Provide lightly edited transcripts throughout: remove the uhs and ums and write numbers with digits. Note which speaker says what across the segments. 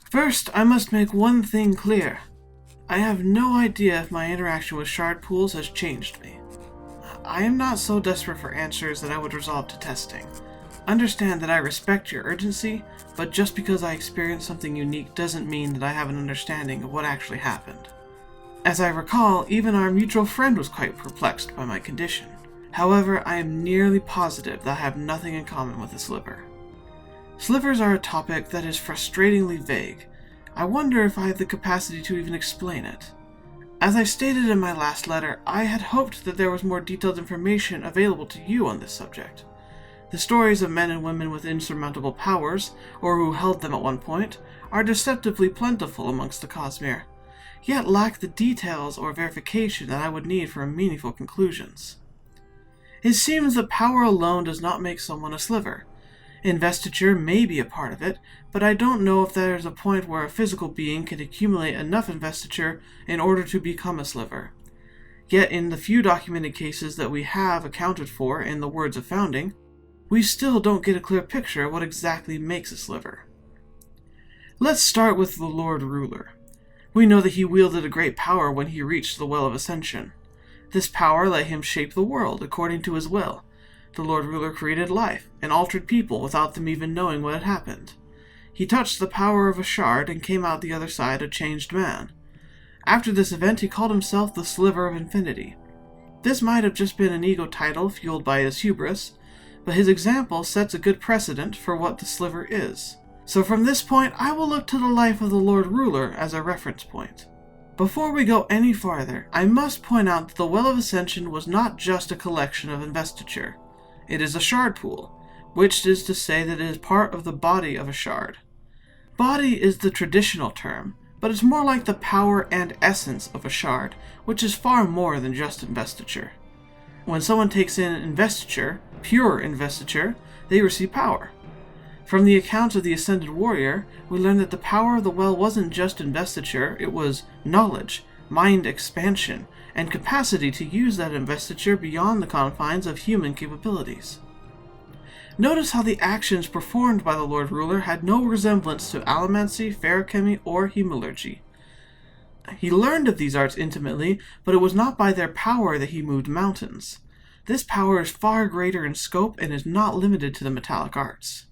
Speaker 1: First, I must make one thing clear. I have no idea if my interaction with shard pools has changed me. I am not so desperate for answers that I would resolve to testing. Understand that I respect your urgency, but just because I experienced something unique doesn't mean that I have an understanding of what actually happened. As I recall, even our mutual friend was quite perplexed by my condition. However, I am nearly positive that I have nothing in common with a sliver. Slivers are a topic that is frustratingly vague. I wonder if I have the capacity to even explain it. As I stated in my last letter, I had hoped that there was more detailed information available to you on this subject. The stories of men and women with insurmountable powers, or who held them at one point, are deceptively plentiful amongst the Cosmere, yet lack the details or verification that I would need for meaningful conclusions. It seems that power alone does not make someone a sliver. Investiture may be a part of it, but I don't know if there is a point where a physical being can accumulate enough investiture in order to become a sliver. Yet in the few documented cases that we have accounted for in the words of founding, we still don't get a clear picture of what exactly makes a sliver. Let's start with the Lord Ruler. We know that he wielded a great power when he reached the Well of Ascension. This power let him shape the world according to his will. The Lord Ruler created life and altered people without them even knowing what had happened. He touched the power of a shard and came out the other side a changed man. After this event, he called himself the Sliver of Infinity. This might have just been an ego title fueled by his hubris, but his example sets a good precedent for what the sliver is. So from this point, I will look to the life of the Lord Ruler as a reference point. Before we go any farther, I must point out that the Well of Ascension was not just a collection of investiture. It is a shard pool, which is to say that it is part of the body of a shard. Body is the traditional term, but it's more like the power and essence of a shard, which is far more than just investiture. When someone takes in investiture, pure investiture, they receive power. From the account of the Ascended Warrior, we learn that the power of the well wasn't just investiture, it was knowledge, mind expansion, and capacity to use that investiture beyond the confines of human capabilities. Notice how the actions performed by the Lord Ruler had no resemblance to allomancy, feruchemy, or hemalurgy. He learned of these arts intimately, but it was not by their power that he moved mountains. This power is far greater in scope and is not limited to the metallic arts.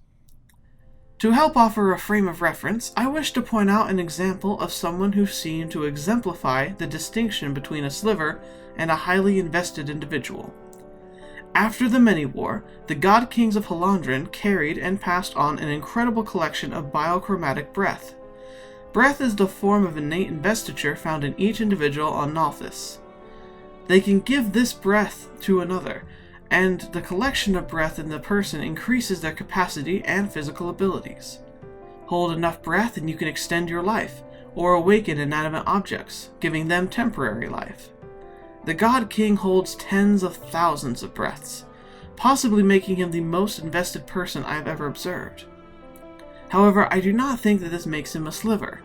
Speaker 1: To help offer a frame of reference, I wish to point out an example of someone who seemed to exemplify the distinction between a sliver and a highly invested individual. After the Many-War, the God Kings of Halandren carried and passed on an incredible collection of biochromatic breath. Breath is the form of innate investiture found in each individual on Nalthis. They can give this breath to another, and the collection of breath in the person increases their capacity and physical abilities. Hold enough breath and you can extend your life, or awaken inanimate objects, giving them temporary life. The God King holds tens of thousands of breaths, possibly making him the most invested person I have ever observed. However, I do not think that this makes him a sliver.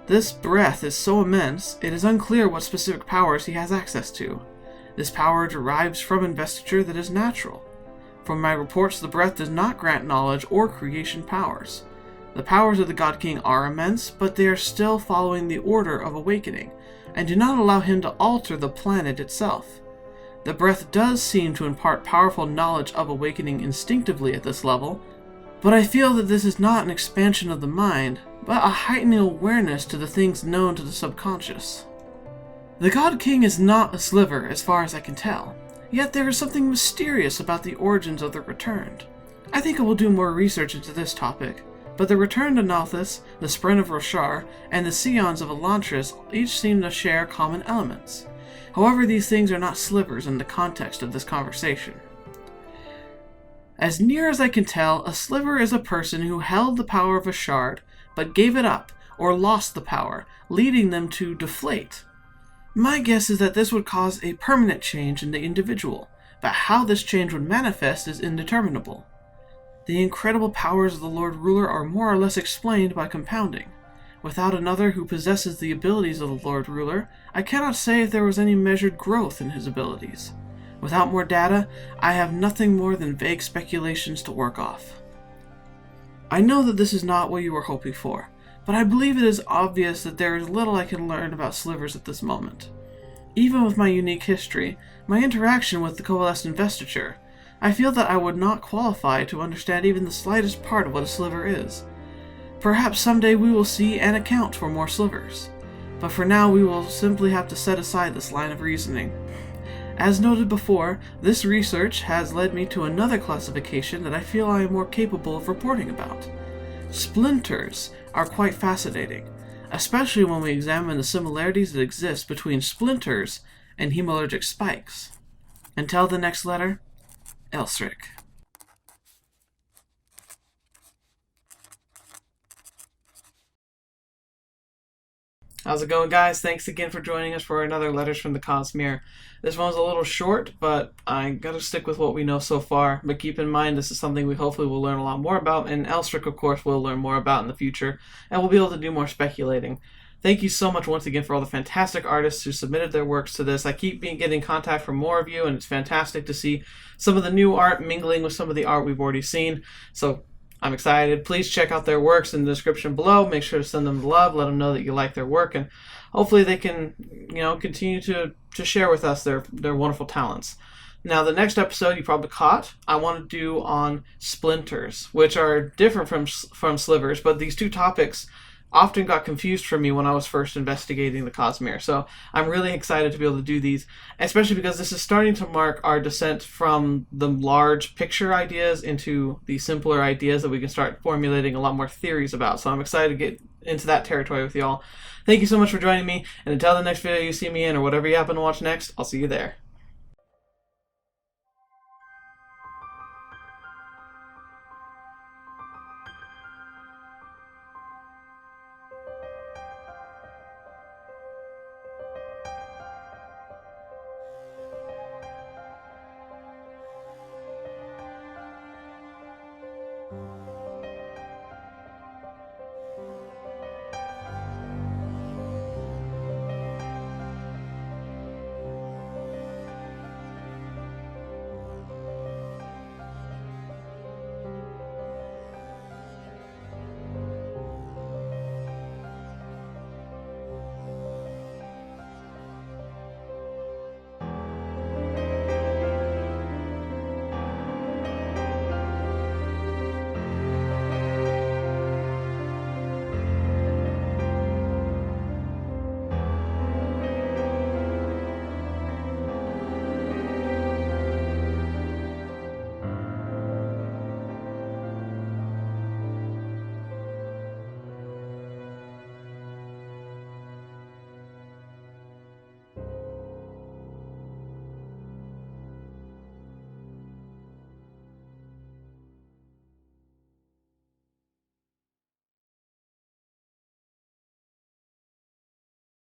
Speaker 1: This breath is so immense, it is unclear what specific powers he has access to. This power derives from investiture that is natural. From my reports, the breath does not grant knowledge or creation powers. The powers of the God King are immense, but they are still following the order of awakening, and do not allow him to alter the planet itself. The breath does seem to impart powerful knowledge of awakening instinctively at this level, but I feel that this is not an expansion of the mind, but a heightening awareness to the things known to the subconscious. The God King is not a sliver as far as I can tell, yet there is something mysterious about the origins of the Returned. I think I will do more research into this topic, but the Return to Nalthis, the Spren of Roshar, and the Scions of Elantris each seem to share common elements. However, these things are not slivers in the context of this conversation. As near as I can tell, a sliver is a person who held the power of a shard, but gave it up, or lost the power, leading them to deflate. My guess is that this would cause a permanent change in the individual, but how this change would manifest is indeterminable. The incredible powers of the Lord Ruler are more or less explained by compounding. Without another who possesses the abilities of the Lord Ruler, I cannot say if there was any measured growth in his abilities. Without more data, I have nothing more than vague speculations to work off. I know that this is not what you were hoping for, but I believe it is obvious that there is little I can learn about slivers at this moment. Even with my unique history, my interaction with the coalesced investiture, I feel that I would not qualify to understand even the slightest part of what a sliver is. Perhaps someday we will see and account for more slivers, but for now we will simply have to set aside this line of reasoning. As noted before, this research has led me to another classification that I feel I am more capable of reporting about. Splinters are quite fascinating, especially when we examine the similarities that exist between splinters and hemalurgic spikes. Until the next letter, Elsric. How's it going, guys? Thanks again for joining us for another Letters from the Cosmere. This one's a little short, but I gotta stick with what we know so far. But keep in mind, this is something we hopefully will learn a lot more about, and Elsric, of course, will learn more about in the future, and we'll be able to do more speculating. Thank you so much once again for all the fantastic artists who submitted their works to this. I keep getting contact from more of you, and it's fantastic to see some of the new art mingling with some of the art we've already seen. So I'm excited. Please check out their works in the description below. Make sure to send them love. Let them know that you like their work, and hopefully they can, continue to share with us their wonderful talents. Now, the next episode you probably caught, I want to do on splinters, which are different from slivers, but these two topics often got confused for me when I was first investigating the Cosmere. So I'm really excited to be able to do these, especially because this is starting to mark our descent from the large picture ideas into the simpler ideas that we can start formulating a lot more theories about. So I'm excited to get into that territory with y'all. Thank you so much for joining me, and until the next video you see me in, or whatever you happen to watch next, I'll see you there.